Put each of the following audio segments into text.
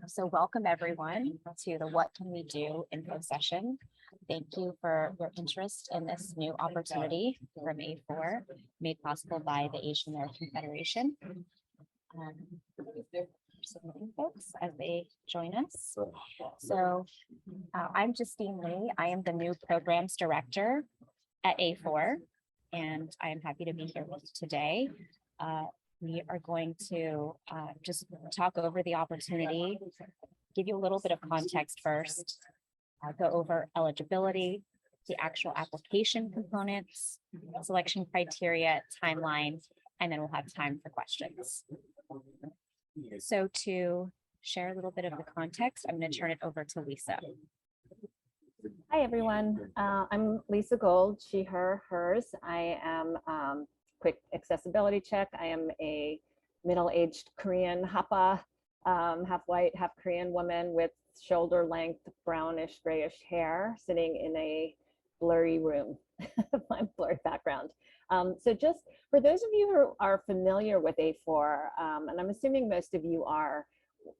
So welcome everyone to the What Can We Do info session. Thank you for your interest in this new opportunity from A4, made possible by the Asian American Federation. Submitting folks as they join us. So I'm Justine Lee. I am the new programs director at A4, and I am happy to be here with you today. We are going to just talk over the opportunity, give you a little bit of context first, go over eligibility, the actual application components, selection criteria, timeline, and then we'll have time for questions. So to share a little bit of the context, I'm going to turn it over to Lisa. Hi, everyone. I'm Lisa Gold, she, her, hers. I am quick accessibility check. I am a middle-aged Korean Hapa, half white, half Korean woman with shoulder length, brownish, grayish hair, sitting in a blurry room, my blurry background. So just for those of you who are familiar with A4, and I'm assuming most of you are,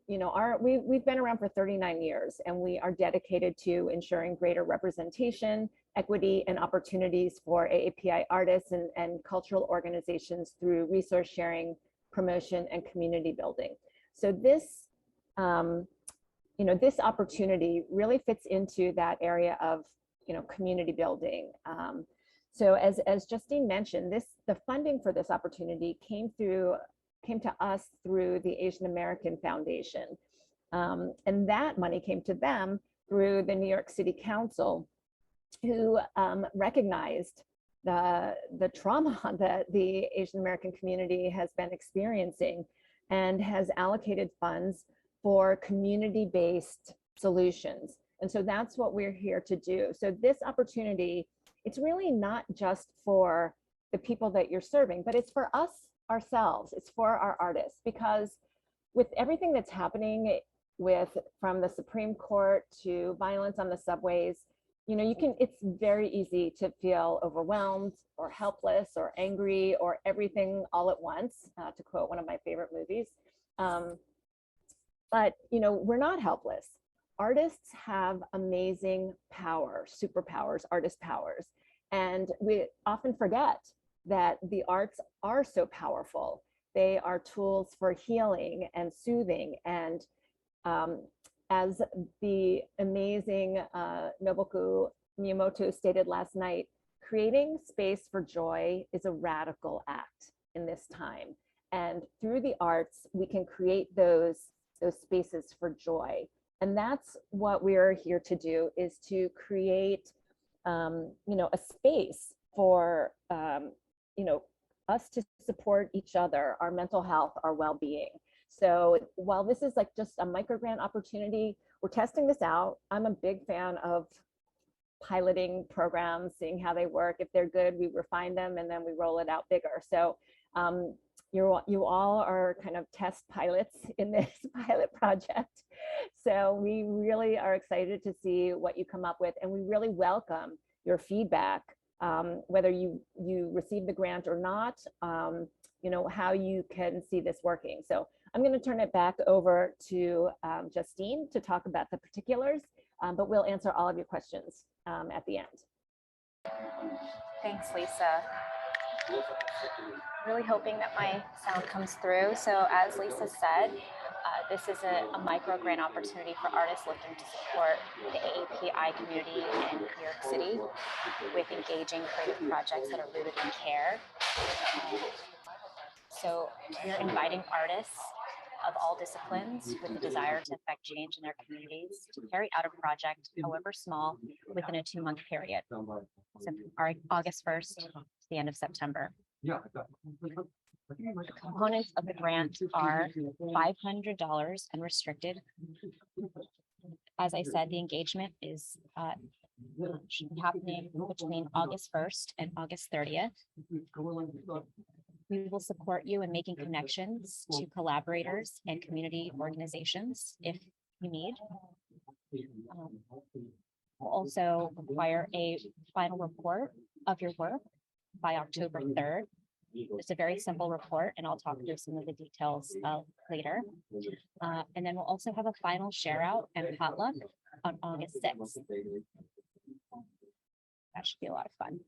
you know, we've been around for 39 years, and we are dedicated to ensuring greater representation, equity, and opportunities for AAPI artists and cultural organizations through resource sharing, promotion, and community building. So this, you know, this opportunity really fits into that area of, you know, community building. So as Justine mentioned, the funding for this opportunity came to us through the Asian American Foundation. And that money came to them through the New York City Council, who recognized the trauma that the Asian American community has been experiencing and has allocated funds for community-based solutions. And so that's what we're here to do. So this opportunity, it's really not just for the people that you're serving, but it's for us ourselves, it's for our artists, because with everything that's happening from the Supreme Court to violence on the subways, you know, it's very easy to feel overwhelmed or helpless or angry or everything all at once, to quote one of my favorite movies. But, you know, we're not helpless. Artists have amazing power, superpowers, artist powers. And we often forget that the arts are so powerful. They are tools for healing and soothing. And as the amazing Nobuko Miyamoto stated last night, creating space for joy is a radical act in this time. And through the arts, we can create those spaces for joy. And that's what we're here to do, is to create, you know, a space for, you know, us to support each other, our mental health, our well-being. So while this is like just a microgrant opportunity, we're testing this out. I'm a big fan of piloting programs, seeing how they work. If they're good, we refine them and then we roll it out bigger. So you all are kind of test pilots in this pilot project. So we really are excited to see what you come up with, and we really welcome your feedback, whether you receive the grant or not, you know, how you can see this working. So I'm going to turn it back over to Justine to talk about the particulars, but we'll answer all of your questions at the end. Thanks, Lisa. Really hoping that my sound comes through. So as Lisa said, this is a micro grant opportunity for artists looking to support the AAPI community in New York City with engaging creative projects that are rooted in care. So we're inviting artists of all disciplines with a desire to affect change in their communities to carry out a project, however small, within a 2-month period. So from August 1st to the end of September. The components of the grant are $500 and restricted. As I said, the engagement is should be happening between August 1st and August 30th. We will support you in making connections to collaborators and community organizations if you need. We'll also require a final report of your work by October 3rd. It's a very simple report, and I'll talk through some of the details later. And then we'll also have a final share out and potluck on August 6th. That should be a lot of fun.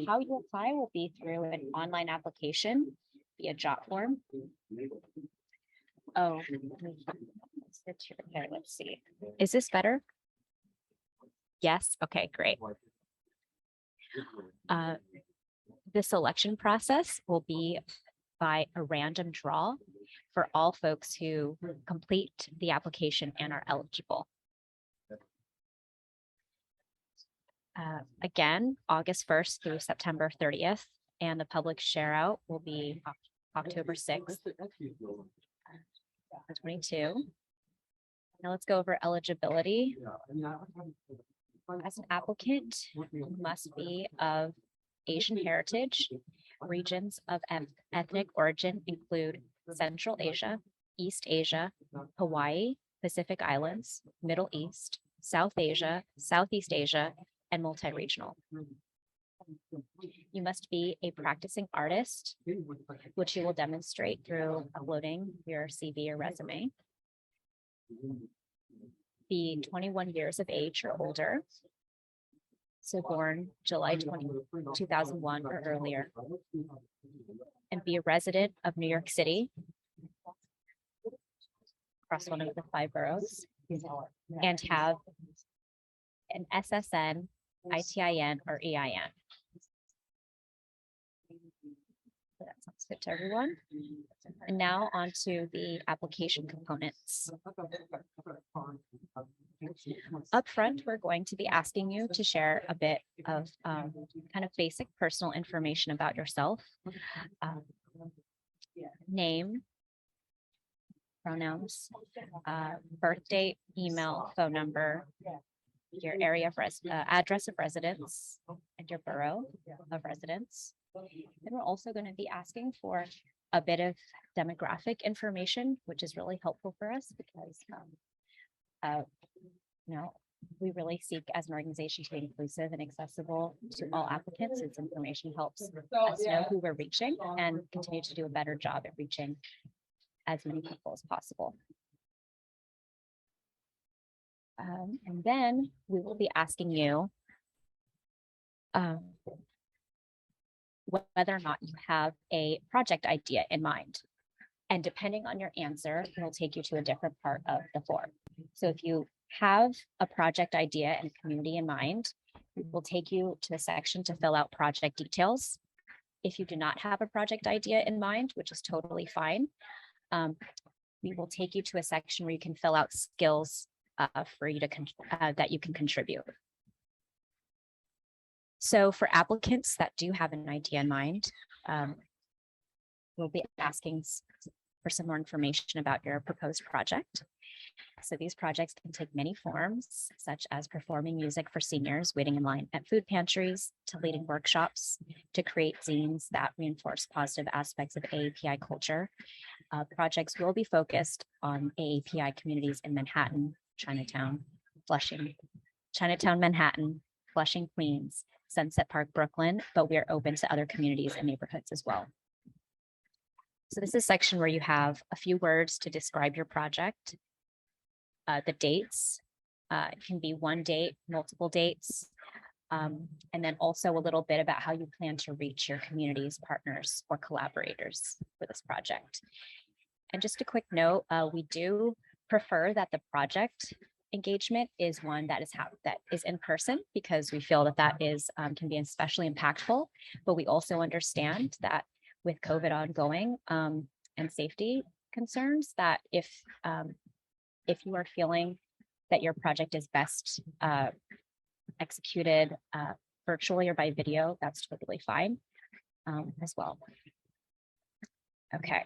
How you apply will be through an online application via jot form. Oh, okay, let's see. Is this better? Yes. Okay, great. The selection process will be by a random draw for all folks who complete the application and are eligible. Again, August 1st through September 30th, and the public share out will be October 6th, 2022. Now let's go over eligibility. As an applicant, you must be of Asian heritage. Regions of ethnic origin include Central Asia, East Asia, Hawaii, Pacific Islands, Middle East, South Asia, Southeast Asia, and multi-regional. You must be a practicing artist, which you will demonstrate through uploading your CV or resume. Be 21 years of age or older. So born July 2001 or earlier. And be a resident of New York City, across one of the 5 boroughs, and have an SSN, ITIN, or EIN. That sounds good to everyone. And now on to the application components. Up front, we're going to be asking you to share a bit of kind of basic personal information about yourself. Name, pronouns, birth date, email, phone number, your area of address of residence, and your borough of residence. And we're also going to be asking for a bit of demographic information, which is really helpful for us because we really seek as an organization to be inclusive and accessible to all applicants. This information helps us know who we're reaching and continue to do a better job at reaching as many people as possible. And then we will be asking you whether or not you have a project idea in mind. And depending on your answer, it'll take you to a different part of the form. So if you have a project idea and community in mind, we'll take you to a section to fill out project details. If you do not have a project idea in mind, which is totally fine, we will take you to a section where you can fill out skills for you to that you can contribute. So for applicants that do have an idea in mind, we'll be asking for some more information about your proposed project. So these projects can take many forms, such as performing music for seniors waiting in line at food pantries, to leading workshops, to create zines that reinforce positive aspects of AAPI culture. Projects will be focused on AAPI communities in Manhattan, Chinatown, Manhattan, Flushing, Queens, Sunset Park, Brooklyn, but we are open to other communities and neighborhoods as well. So this is a section where you have a few words to describe your project. The dates, it can be one date, multiple dates, and then also a little bit about how you plan to reach your community's partners or collaborators for this project. And just a quick note, we do prefer that the project engagement is one that is in person, because we feel that is can be especially impactful. But we also understand that with COVID ongoing and safety concerns, that if you are feeling that your project is best executed virtually or by video, that's totally fine as well. Okay.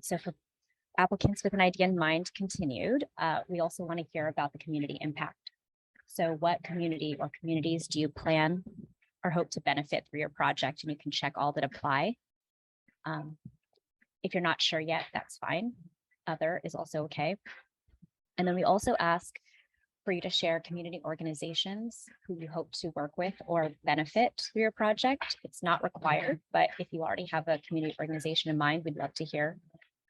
So for applicants with an idea in mind continued, we also want to hear about the community impact. So what community or communities do you plan or hope to benefit through your project? And you can check all that apply. If you're not sure yet, that's fine. Other is also okay. And then we also ask for you to share community organizations who you hope to work with or benefit through your project. It's not required, but if you already have a community organization in mind, we'd love to hear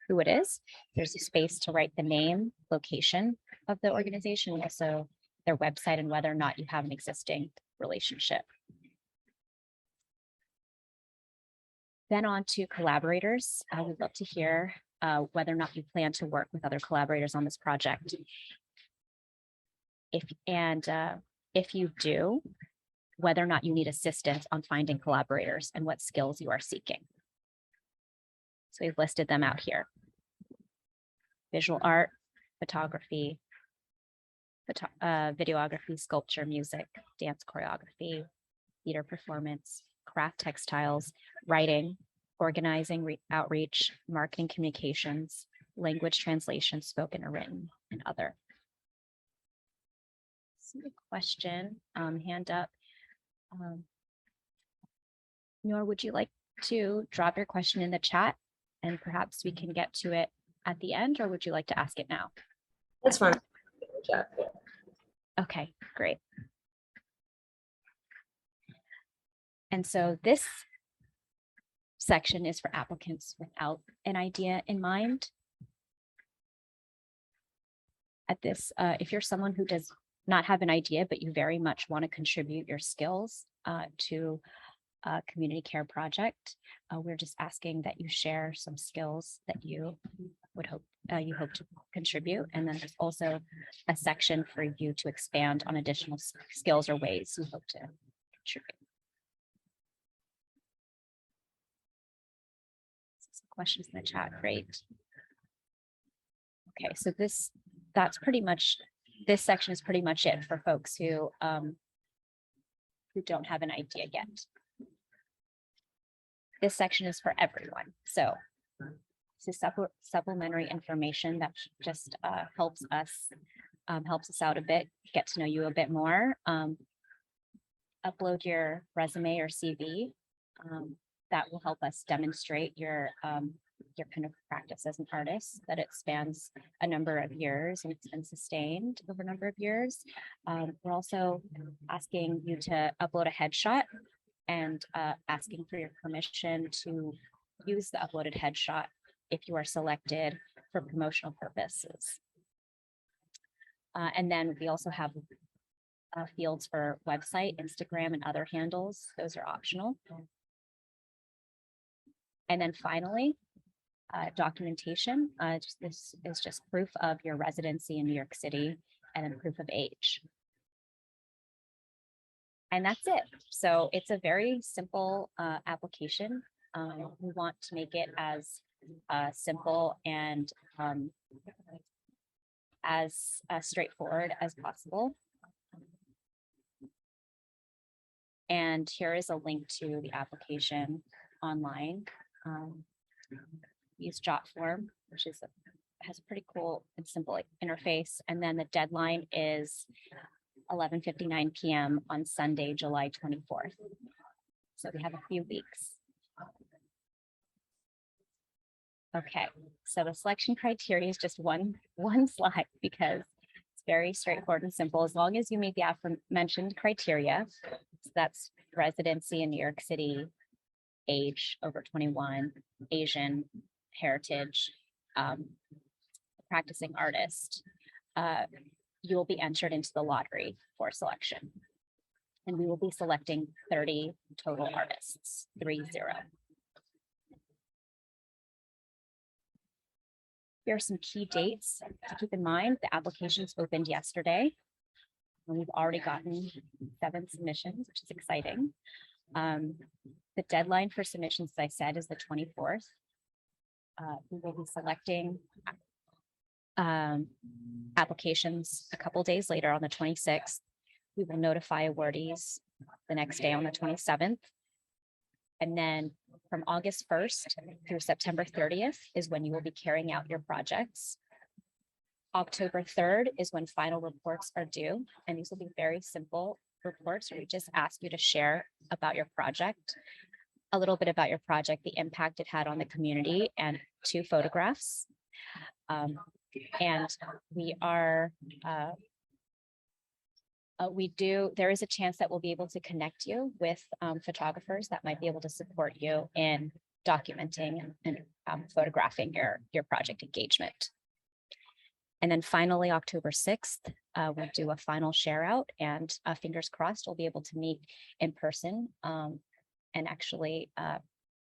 who it is. There's a space to write the name, location of the organization, and also their website and whether or not you have an existing relationship. Then on to collaborators. I would love to hear whether or not you plan to work with other collaborators on this project. If you do, whether or not you need assistance on finding collaborators and what skills you are seeking. So we've listed them out here. Visual art, photography, videography, sculpture, music, dance choreography, theater performance, craft textiles, writing, organizing, outreach, marketing communications, language translation, spoken or written, and other. See a question, hand up. Nor, would you like to drop your question in the chat and perhaps we can get to it at the end, or would you like to ask it now? That's fine. Okay, great. And so this section is for applicants without an idea in mind. At this, if you're someone who does not have an idea, but you very much want to contribute your skills to a community care project, we're just asking that you share some skills that you would hope to contribute. And then there's also a section for you to expand on additional skills or ways you hope to contribute. Some questions in the chat, great. Okay, so this section is pretty much it for folks who don't have an idea yet. This section is for everyone. So this is supplementary information that just helps us out a bit, get to know you a bit more. Upload your resume or CV. That will help us demonstrate your kind of practice as an artist, that it spans a number of years and it's been sustained over a number of years. We're also asking you to upload a headshot and asking for your permission to use the uploaded headshot if you are selected for promotional purposes. And then we also have fields for website, Instagram, and other handles. Those are optional. And then finally, documentation. This is just proof of your residency in New York City and then proof of age. And that's it. So it's a very simple application. We want to make it as simple and as straightforward as possible. And here is a link to the application online. Use JotForm, which has a pretty cool and simple interface. And then the deadline is 11:59 p.m. on Sunday, July 24th. So we have a few weeks. Okay, so the selection criteria is just one slide because it's very straightforward and simple. As long as you meet the aforementioned criteria, so that's residency in New York City, age over 21, Asian, heritage, practicing artist, you will be entered into the lottery for selection. And we will be selecting 30 total artists, 30. Here are some key dates to keep in mind. The applications opened yesterday, and we've already gotten 7 submissions, which is exciting. The deadline for submissions, as I said, is the 24th. We will be selecting applications a couple days later on the 26th. We will notify awardees the next day on the 27th. And then from August 1st through September 30th is when you will be carrying out your projects. October 3rd is when final reports are due. And these will be very simple reports where we just ask you to share about your project, a little bit about your project, the impact it had on the community, and 2 photographs. And we are there is a chance that we'll be able to connect you with photographers that might be able to support you in documenting and photographing your project engagement. And then finally, October 6th, we'll do a final share out, and fingers crossed, we'll be able to meet in person and actually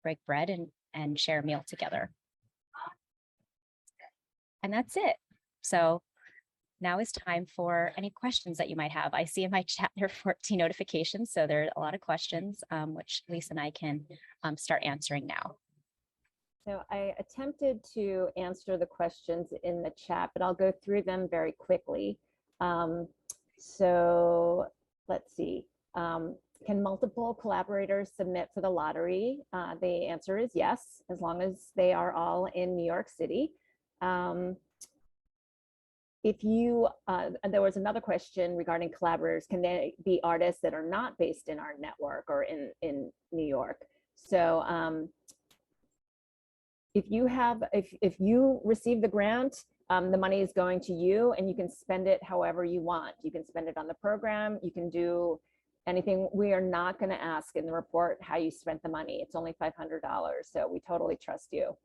break bread and share a meal together. And that's it. So now is time for any questions that you might have. I see in my chat there are 14 notifications, so there are a lot of questions, which Lisa and I can start answering now. So I attempted to answer the questions in the chat, but I'll go through them very quickly. So let's see. Can multiple collaborators submit for the lottery? The answer is yes, as long as they are all in New York City. If you, there was another question regarding collaborators, can they be artists that are not based in our network or in New York? So if you receive the grant, the money is going to you and you can spend it however you want. You can spend it on the program, you can do anything. We are not going to ask in the report how you spent the money. It's only $500, so we totally trust you.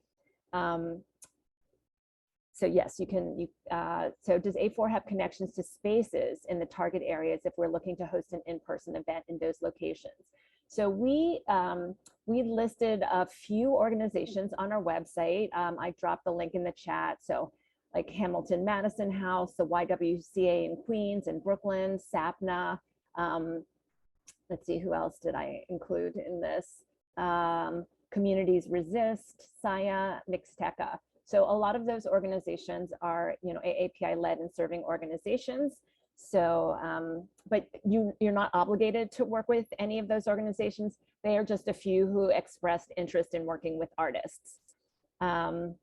So yes, you can. So does A4 have connections to spaces in the target areas if we're looking to host an in-person event in those locations? So we listed a few organizations on our website. I dropped the link in the chat. So like Hamilton Madison House, the YWCA in Queens and Brooklyn, SAPNA. Let's see, who else did I include in this? Communities Resist, SIA, Mixteca. So a lot of those organizations are, AAPI led and serving organizations. So, but you're not obligated to work with any of those organizations. They are just a few who expressed interest in working with artists. And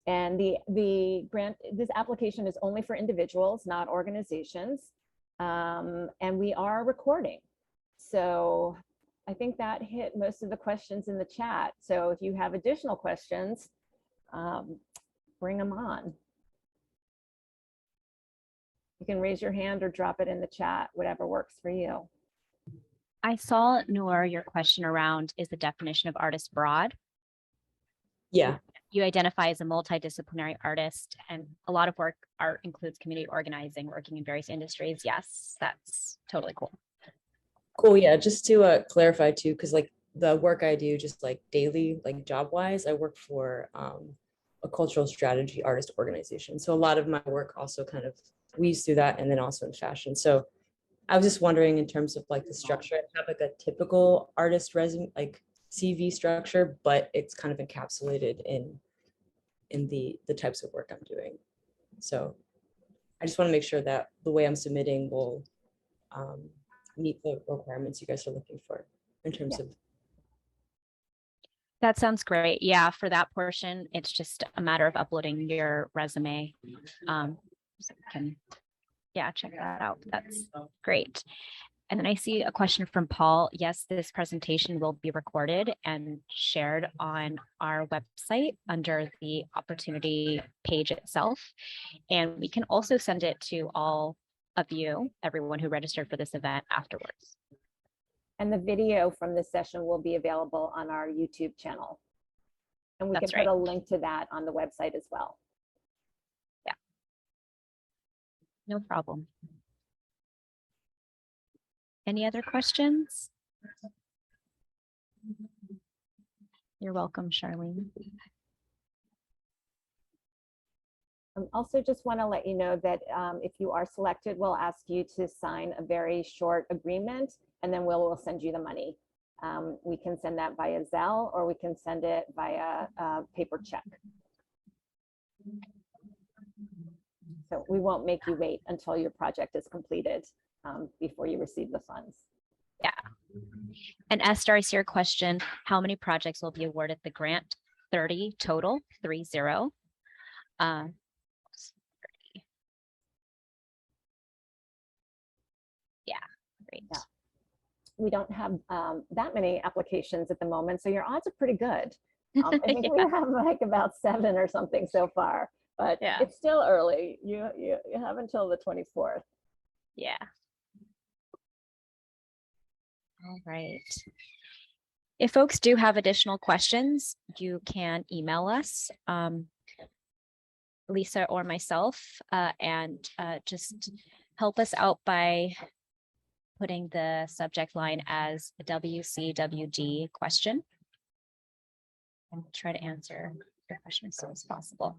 the grant, this application is only for individuals, not organizations. And we are recording. So I think that hit most of the questions in the chat. So if you have additional questions, bring them on. You can raise your hand or drop it in the chat, whatever works for you. I saw, Noor, your question around, is the definition of artist broad? Yeah. You identify as a multidisciplinary artist, and a lot of art includes community organizing, working in various industries. Yes, that's totally cool. Cool. Yeah. Just to clarify too, because like the work I do just like daily, like job wise, I work for a cultural strategy artist organization. So a lot of my work also kind of weaves through that, and then also in fashion. So I was just wondering in terms of like the structure, I have like a typical artist resume, like CV structure, but it's kind of encapsulated in the types of work I'm doing. So I just want to make sure that the way I'm submitting will meet the requirements you guys are looking for in terms of. That sounds great. Yeah, for that portion, it's just a matter of uploading your resume. So you can, check that out. That's great. And then I see a question from Paul. Yes, this presentation will be recorded and shared on our website under the opportunity page itself. And we can also send it to all of you, everyone who registered for this event afterwards. And the video from this session will be available on our YouTube channel. And we can put a link to that on the website as well. Yeah. No problem. Any other questions? You're welcome, Charlene. Also just want to let you know that if you are selected, we'll ask you to sign a very short agreement, and then we'll send you the money. We can send that via Zelle, or we can send it via paper check. So we won't make you wait until your project is completed before you receive the funds. Yeah. And Esther, I see your question. How many projects will be awarded the grant? 30 total, 30. 30. Yeah, great. Yeah. We don't have that many applications at the moment, so your odds are pretty good. I think we have like about 7 or something so far, but it's still early. You have until the 24th. Yeah, All right. If folks do have additional questions, you can email us, Lisa or myself, and just help us out by putting the subject line as a WCWD question. And try to answer your question as soon as possible.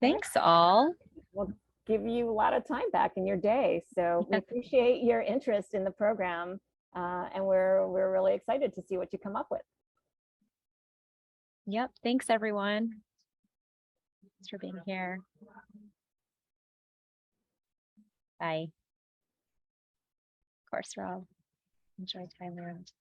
Thanks all. We'll give you a lot of time back in your day. So we appreciate your interest in the program, and we're really excited to see what you come up with. Yep. Thanks, everyone. Thanks for being here. Bye. Of course, Rob. Enjoy Thailand.